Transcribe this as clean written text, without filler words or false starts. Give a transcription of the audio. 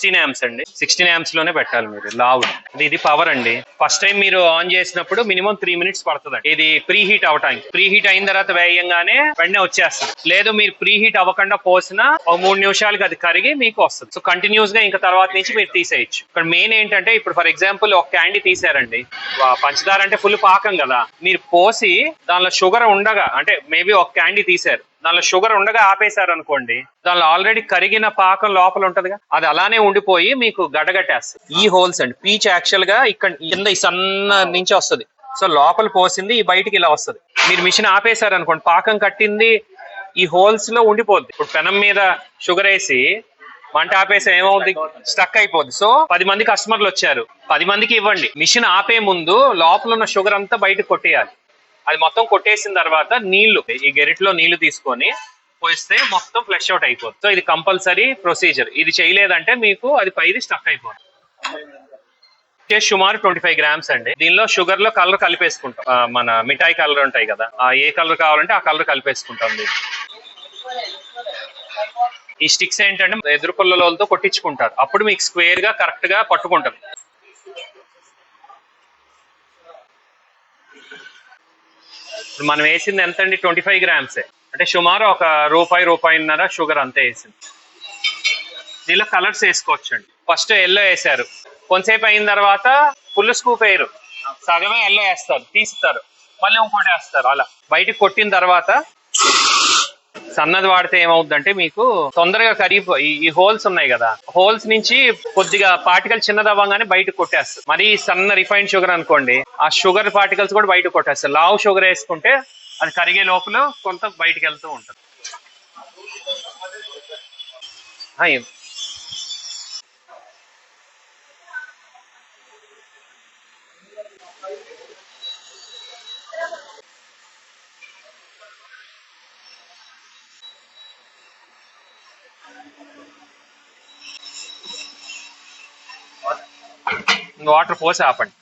16 amps అండి. 16 amps లోనే పెట్టాలి మీరు. లావు ఇది పవర్ అండి. ఫస్ట్ టైం మీరు ఆన్ చేసినప్పుడు మినిమం 3 minutes పడుతుంది. ఇది ప్రీ హీట్ అవటానికి. ప్రీ హీట్ అయిన తర్వాత వేయంగానే వెంటనే వచ్చేస్తుంది. లేదు మీరు ప్రీ హీట్ అవ్వకుండా పోసినా ఒక 3 నిమిషాలకి అది కరిగి మీకు వస్తుంది. సో కంటిన్యూస్ గా ఇంకా తర్వాత నుంచి మీరు తీసేయచ్చు. ఇక్కడ మెయిన్ ఏంటంటే ఇప్పుడు ఫర్ ఎగ్జాంపుల్ ఒక క్యాండీ తీసారండి, పంచదార అంటే ఫుల్ పాకం కదా, మీరు పోసి దానిలో షుగర్ ఉండగా అంటే మేబీ ఒక క్యాండీ తీసారు, దానిలో షుగర్ ఉండగా ఆపేశారు అనుకోండి, దానిలో ఆల్రెడీ కరిగిన పాకం లోపల ఉంటదిగా, అది అలానే ఉండిపోయి మీకు గడ్డగట్టేస్తుంది. ఈ హోల్స్ అండి, పీచ్ యాక్చువల్ గా ఇక్కడ కింద ఈ సన్న నుంచి వస్తుంది. సో లోపల పోసింది ఈ బయటికి ఇలా వస్తుంది. మీరు మిషన్ ఆపేశారు అనుకోండి, పాకం కట్టింది ఈ హోల్స్ లో ఉండిపోద్ది. ఇప్పుడు పెనం మీద షుగర్ వేసి మంట ఆపేసి ఏమవుద్ది, స్టక్ అయిపోద్ది. సో 10 మంది కస్టమర్లు వచ్చారు, 10 మందికి ఇవ్వండి. మిషన్ ఆపే ముందు లోపల ఉన్న షుగర్ అంతా బయటకు కొట్టేయాలి. అది మొత్తం కొట్టేసిన తర్వాత నీళ్లు, ఈ గెరిట్లో నీళ్లు తీసుకొని పోయిస్తే మొత్తం ఫ్లష్ అవుట్ అయిపోతుంది. సో ఇది కంపల్సరీ ప్రొసీజర్. ఇది చేయలేదంటే మీకు అది పైది స్టక్ అయిపోతుంది. సుమారు 25 grams అండి. దీనిలో షుగర్ లో కలర్ కలిపేసుకుంటాం. మన మిఠాయి కలర్ ఉంటాయి కదా, ఏ కలర్ కావాలంటే ఆ కలర్ కలిపేసుకుంటాం. ఈ స్టిక్స్ ఏంటంటే ఎదురు పుల్లలతో కొట్టించుకుంటారు, అప్పుడు మీకు స్క్వేర్ గా కరెక్ట్ గా పట్టుకుంటారు. ఇప్పుడు మనం వేసింది ఎంత అండి, 25 grams. అంటే సుమారు ఒక రూపాయి షుగర్ అంతే వేసింది. దీనిలో కలర్స్ వేసుకోవచ్చు అండి. ఫస్ట్ ఎల్లో వేసారు, కొంతసేపు అయిన తర్వాత ఫుల్ స్కూప్ వేయరు, సగమే ఎల్లో వేస్తారు, తీస్తారు, మళ్ళీ ఇంకోటి వేస్తారు. అలా బయటకు కొట్టిన తర్వాత సన్నది వాడితే ఏమవుద్దంటే మీకు తొందరగా కరిగిపోయి ఈ హోల్స్ ఉన్నాయి కదా, హోల్స్ నుంచి కొద్దిగా పార్టికల్ చిన్నది అవ్వగానే బయటకు కొట్టేస్తారు. మరి సన్న రిఫైన్డ్ షుగర్ అనుకోండి, ఆ షుగర్ పార్టికల్స్ కూడా బయటకు కొట్టేస్తారు. లావు షుగర్ వేసుకుంటే అది కరిగే లోపల కొంత బయటకు వెళ్తూ ఉంటుంది. వాటర్ పోసి ఆపండి.